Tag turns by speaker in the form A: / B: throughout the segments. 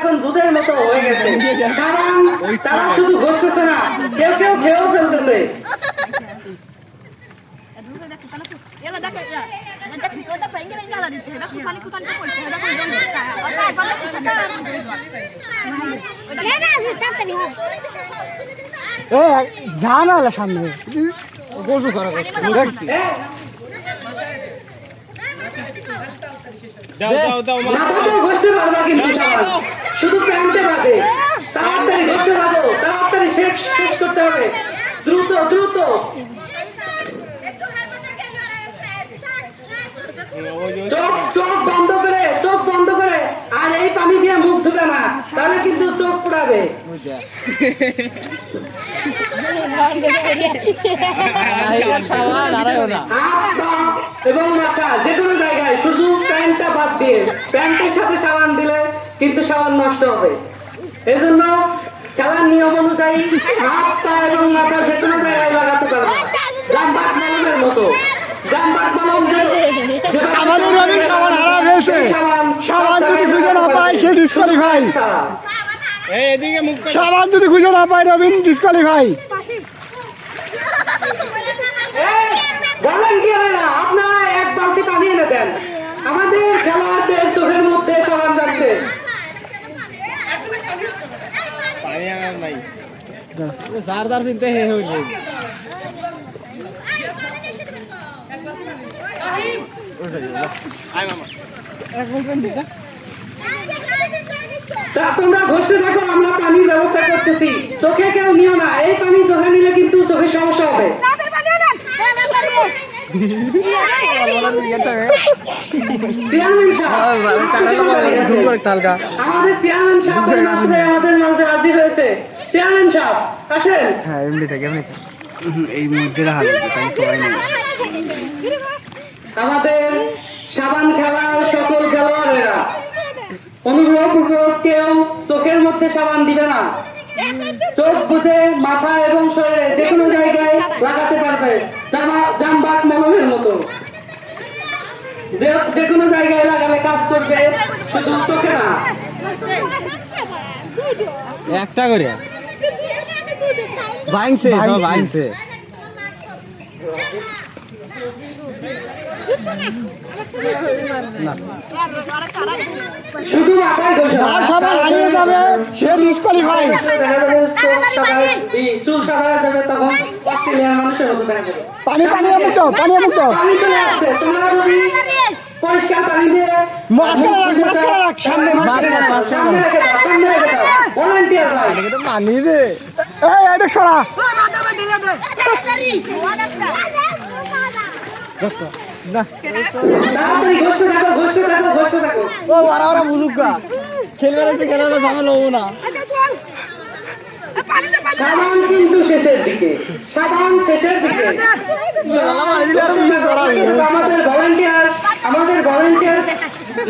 A: এখন দুধের মতো হয়ে গেছে। সাবান তারা শুধু ঘষতেছে না, কেউ কেউ খেয়েও ফেলতেছে।
B: জানা সামনে গোসু করা
A: ঘষতে পারবা কিন্তু শুধু প্যান্টে বাদে। তাড়াতাড়ি ঘষতে পারবো, তাড়াতাড়ি শেষ করতে হবে, দ্রুত দ্রুত। চোখ বন্ধ করে আর এই পানি দিয়ে মুখ ধুবে না, তাহলে কিন্তু চোখ পুড়াবে। এবং মাথা যে কোনো জায়গায়, শুধু প্যান্টটা বাদ দিয়ে, প্যান্টের সাথে সাবান দিলে কিন্তু সাবান নষ্ট হবে। এজন্য খেলার নিয়ম অনুযায়ী হাত, পা এবং মাথা যে কোনো জায়গায় লাগাতে পারবে, জাম্পার মলমের মতো। জাম্পার মলম
B: আমাদের অনেক সাবান হারা হয়েছে, সাবান যদি খুঁজে না পায় সে ডিসকোয়ালিফাই। সাবান যদি খুঁজে না পায় রবিন ডিসকোয়ালিফাই।
A: ভলান্টিয়ারেরা আপনারা এক বালতি পানি এনে দেন, আমাদের খেলোয়াড়দের চোখের মধ্যে সাবান যাচ্ছে। তোমরা ঘষতে থাকো, আমরা পানির ব্যবস্থা করতেছি। চোখে কেউ নিও না, এই পানি চোখে নিলে কিন্তু চোখের সমস্যা হবে। আমাদের চেয়ারম্যান সাহেব আমাদের মাঝে রাজি হয়েছে। চেয়ারম্যান সাহেব আসেন।
B: হ্যাঁ এমনি থাকে এই মুদ্রা হাতে
A: আমাদের সাবান খেলার সকল খেলোয়াড়েরা অনুগ্রহপূর্বক কেউ চোখের মধ্যে সাবান দিবে না। চোখ বুঝে মাথা এবং শরীরে যে কোনো জায়গায় লাগাতে পারবে, জাম্বাক মলমের মতো। যে কোনো জায়গায় লাগালে কাজ করবে, শুধু চোখে না।
B: একটা করে ভাঙছে ভাঙছে।
A: শুধু মাথায়
B: সাবান হারিয়ে যাবে সে ডিসকোয়ালিফাই।
A: চুল সাদা হয়ে যাবে, তখন অস্ট্রেলিয়ার মানুষের মতো দেখা যাবে।
B: পানি মুক্ত
A: পানি চলে আসছে। তোমরা যদি পরিষ্কার পানি দিয়ে
B: মাঝখানে রাখ সামনে
A: ভলান্টিয়ার ভাই
B: পানি দে। এই এটা সরা
A: তাড়াতাড়ি ঘষতে থাকো।
B: ও ওরা বুঝুকা খেলবে ঝামেলা হবো না।
A: সাবান কিন্তু শেষের দিকে, আমাদের ভলান্টিয়ার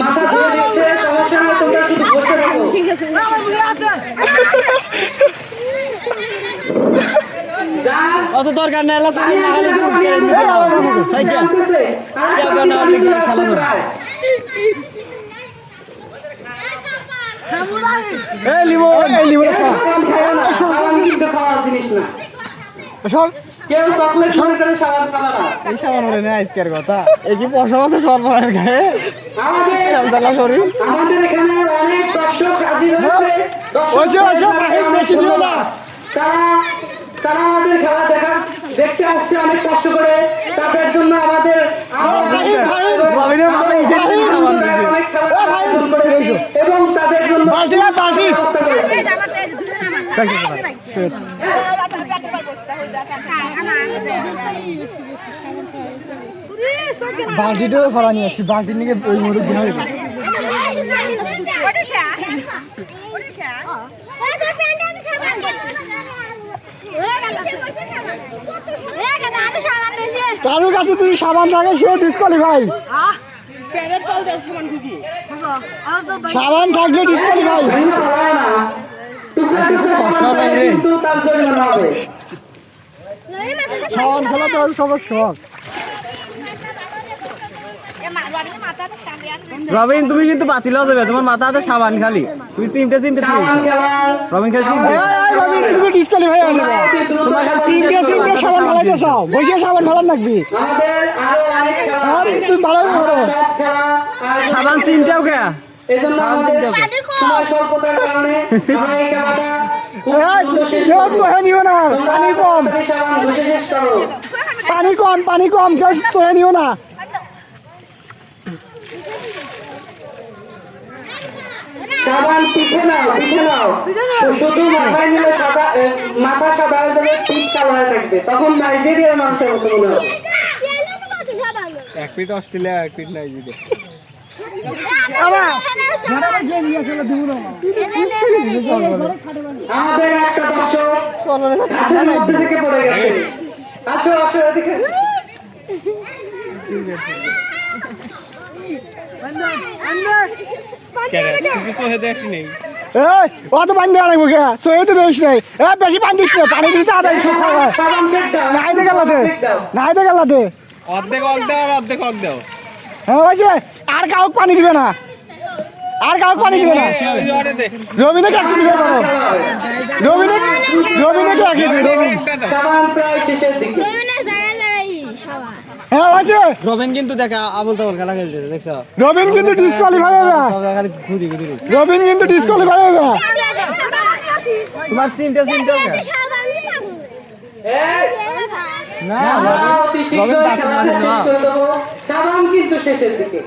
A: মাথা ধুয়ে দিচ্ছে। সমস্যা না, তোমরা শুধু বসে থাকো।
B: অত দরকার নেই।
A: আমাদের এখানে অনেক দর্শক রাজি রয়েছে। তারা আমাদের খেলা দেখতে আসছে অনেক কষ্ট করে। তাদের জন্য আমাদের এবং তাদের জন্য
B: বালতিটাও করা নিয়ে আসছি, বালতি নিয়ে ওই মুহূর্তে দেওয়া হয়েছে। কারোর কাছে তুমি সাবান থাকে সে ডিসকোয়ালিফাই। সাবান থাকলে ডিসকোয়ালিফাই। সাবান খেলা তো সবার শখ।
C: রবিন তুমি কিন্তু বাতিল হয়ে যাবে, তোমার মাথা হাতে সাবান খালি, তুমি চিমটে চিমটে
A: সাবান
C: দিয়েছো।
A: খেলার
C: রবিন খালি চিমটে।
B: রবিন তুমি তো ডিসকালিফাই হয়ে যাবে।
C: তোমার খালি
B: চিমটে চিমটে সাবান ফেলাইতে চাও, বসে সাবান ফেলান নাকবি।
A: আমাদের আরো অনেক খেলা আছে।
B: তুমি ভালো করো।
A: সব খেলা আয়োজন
C: সাবান চিমটেও কে?
A: এজন্য আমাদের সময় স্বল্পতার কারণে আমরা এই খেলাটা খুব দ্রুত শেষ
B: কেউ
A: করব।
B: সহে নিও না, পানি কম,
A: তোমরা সাবান ঘষে শেষ করো।
B: পানি কম, কেউ সহে নিও না।
A: সাবান পিঠে নাও শুধু মাথায় নিলে মাথা সাদা হয়ে যাবে, পিঠ কালো হয়ে থাকবে, তখন নাইজেরিয়ার মানুষের মতো মনে হবে।
C: এক পিট অস্ট্রেলিয়া, এক পিট নাইজেরিয়া।
A: আমাদের একটা দর্শক ঘাসের মধ্যে থেকে পড়ে গেছে। আসো এদিকে।
B: এই অত পানি দেওয়া লাগবে কে? সহে তো দিস নাই, বেশি পানি দিস না, পানি দিতে আদায় সব খাবার।
A: সাবান চেক দাও।
B: নাই দে গেলাতে,
C: অর্ধেক অক দাও আর অর্ধেক অক দাও।
B: হ্যাঁ হয়েছে, আর কাউকে পানি দিবে না, রবিনকে একটু দিবে করো, রবিনকে একটু দিবে,
A: সাবান প্রায় শেষের দিকে।
B: হ্যাঁ হয়েছে।
C: রবিন কিন্তু দেখা আবল তাবল খেলা খেলতেছে, দেখছো?
B: রবিন কিন্তু ডিসকোয়ালিফাই হবে,
C: খালি ঘুরি ঘুরি।
B: রবিন কিন্তু ডিসকোয়ালিফাই হবে।
C: তোমার চিমটে চিমটেও কে?
A: এই,
C: না,
A: আমরা অতি শীঘ্রই
C: রবিন
A: খেলাটা
C: বাঁচবে না।
A: শেষ করে দেবো। সাবান কিন্তু শেষের দিকে।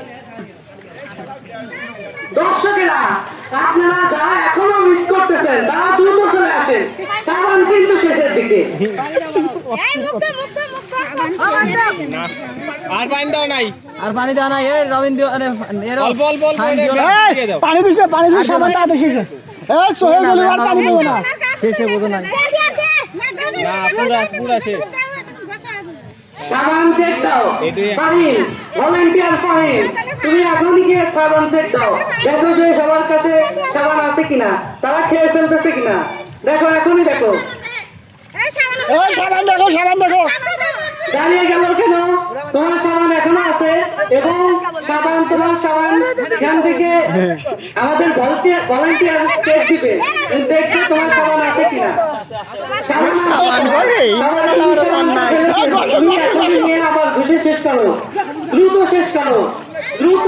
A: দর্শকেরা আপনারা যারা এখনো মিস করতেছেন তারা দ্রুত চলে আসেন, সাবান কিন্তু শেষের দিকে।
C: আর পানি দাও নাই, এই রবিন দিও, আরে অল্প অল্প
B: এই, পানি দিছে সাবান তাড়াতাড়ি শেষে। এই সহে গেলে আর পানি পাবো না।
C: শেষে বোঝো নাই। না পুরা শেষ।
A: সাবান চেক দাও। ফাহিম, ভলান্টিয়ার ফাহিম, তুমি এখনই গিয়ে সাবান চেক দাও, দেখো যে সবার কাছে সাবান আছে কিনা, তারা খেয়ে ফেলতেছে কিনা, দেখো এখনই দেখো।
B: এই সাবান দেখো,
A: দাঁড়িয়ে গেল কেন? তোমার সাবান এখনো আছে এবং তোমার সাবান এখান থেকে আমাদের ভলান্টিয়ার চেক দিবে, দেখবে তোমার সাবান আছে কিনা। সাবান আছে। তুমি এখনই নিয়ে আবার ঘষে শেষ করো, দ্রুত শেষ করো, দ্রুত।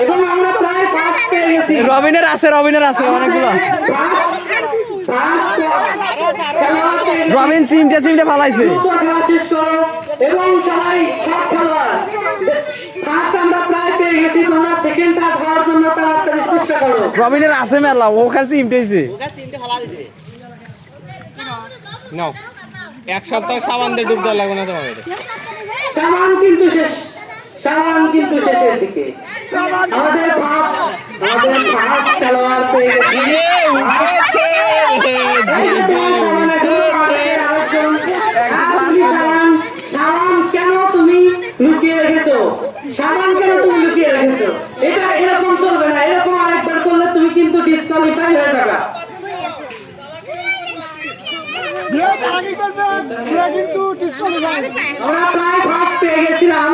A: এবং আমরা প্রায় ফার্স্ট পেয়ে গেছি।
C: রবিনের আছে অনেকগুলো আছে। রবিন চিমটে ফালাইছে।
A: দ্রুত খেলা শেষ করো এবং সবাই সব খেলোয়াড় ফার্স্ট আমরা প্রায় পেয়ে গেছি, তোমরা সেকেন্ড থার্ড হওয়ার জন্য তাড়াতাড়ি চেষ্টা করো।
C: রবিনের আছে মেলা, ও খালি চিমটেছে। নাও, এক সপ্তাহ সাবান দিয়ে ডুব দেওয়া লাগবে না তোমাদের।
A: সাবান কিন্তু শেষের দিকে। আমাদের ফার্স্ট খেলোয়াড় পেয়ে গেছি। সাবান কেন তুমি লুকিয়ে রেখেছো? এটা এরকম চলবে না, এরকম আরেকবার করলে তুমি কিন্তু ডিসকোয়ালিফাই হয়ে যাবে। আমরা প্রায় ফার্স্ট পেয়ে গেছিলাম,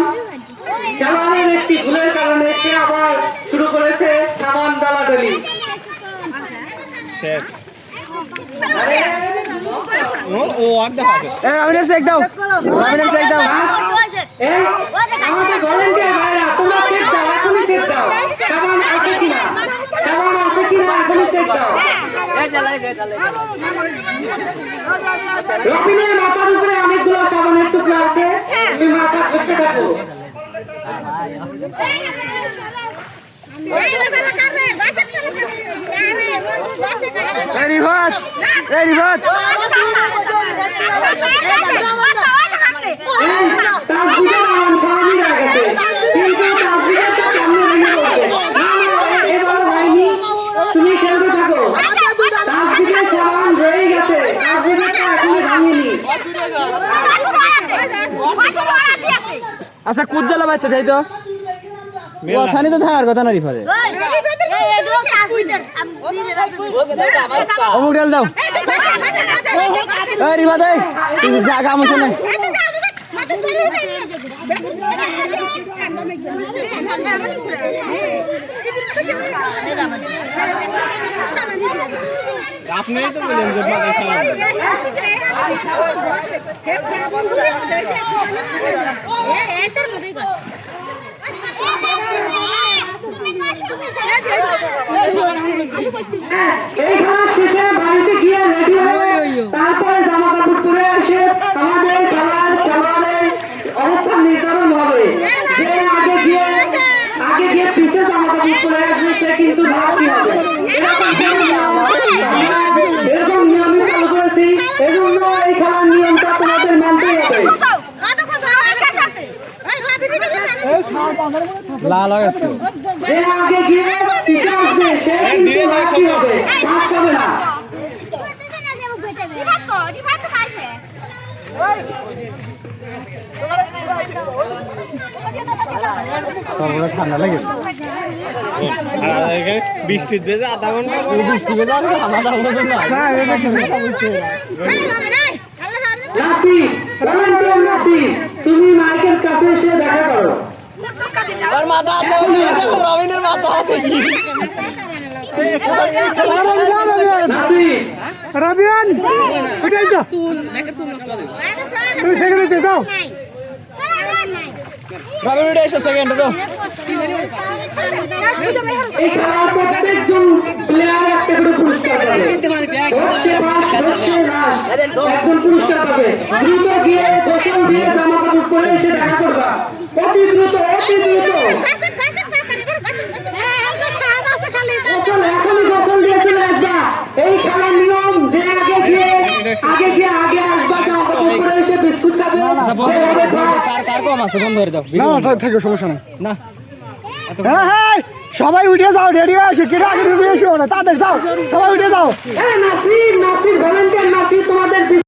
A: খেলোয়াড়ের একটি ভুলের কারণে সে আবার শুরু করেছে সাবান ডালাডালি।
C: ও আর দেখা রবিনের চেক দাও,
A: এই, আমাদের ভলান্টিয়ার ভাইরা তোমরা চেক দাও, এখনই চেক দাও, সাবান আছে কিনা এখনই চেক দাও। রবিনের মাথার উপরে অনেকগুলো সাবানের টুকরা আছে, তুমি মাথা করতে থাকো।
C: রিভাত
A: তাসবিদের নাম স্বামী হয়ে গেছে, কিন্তু তাসবিদের তো সামনে ভেঙে পড়ছে। এবার হয়নি, তুমি খেলতে থাকো। তাসবিদের সাবান রয়ে গেছে, তাসবিদেরটা এখনো ভাঙেনি।
C: আচ্ছা কুজ্জালা বাচ্চা তাই তো ওখানে তো থাকার কথা না রিফাতে। অমুক ডাল দাও, রিফাতে জায়গা আমার সামনে। আপনিই তো বলেন যে মাথায় সাবান দেন।
A: এই খেলা শেষে বাড়িতে গিয়ে রেডি হয়ে তারপরে জামা কাপড় পরে এসে আমাদের খেলোয়াড়ের অবস্থান নির্ধারণ হবে। যে আগে গিয়ে পিছে জামা কাপড় পরে আসবে সে কিন্তু লাস্টই হবে। এরকম নিয়মই চালু করেছি, এই জন্য এই খেলার নিয়মটা তোমাদের মানতেই হবে। যে আগে গিয়ে পিছে আসবে সে কিন্তু লাস্টই হবে, ফার্স্ট হবে না।
B: ঠান্ডা লাগে
C: আর এখানে বৃষ্টির ভেজে আধা ঘন্টা পরে
A: নাসির, ভলান্টিয়ার নাসির, তুমি মাইকের কাছে এসে দেখা করো। নাসির,
B: রাবিয়ান উঠে যাও তুমি সেকেন্ডে যাও রাবিয়ান উঠে এসো সেকেন্ডে তো
A: এই খেলার প্রত্যেকজন প্লেয়ার একটা করে পুরস্কার পাবে। বক্সে ফার্স্ট, বক্সে লাস্ট, একজন পুরস্কার পাবে। দ্রুত গিয়ে গোসল দিয়ে জামা কাপড় পরে এসে দেখা করবা, অতি দ্রুত, অতি দ্রুত। গোসল, এখনই গোসল দিয়ে চলে আসবা। এই খেলার নিয়ম, যে আগে গিয়ে আসবা, জামা কাপড় পরে এসে বিস্কুট খাবে, সে হবে ফার্স্ট।
B: না থাকে সমস্যা নেই না হ্যাঁ সবাই উঠে যাও রেডি হয়ে আসে কেটে আগে রেডি এসো না তাদের যাও সবাই উঠে যাও
A: নাসির, নাসির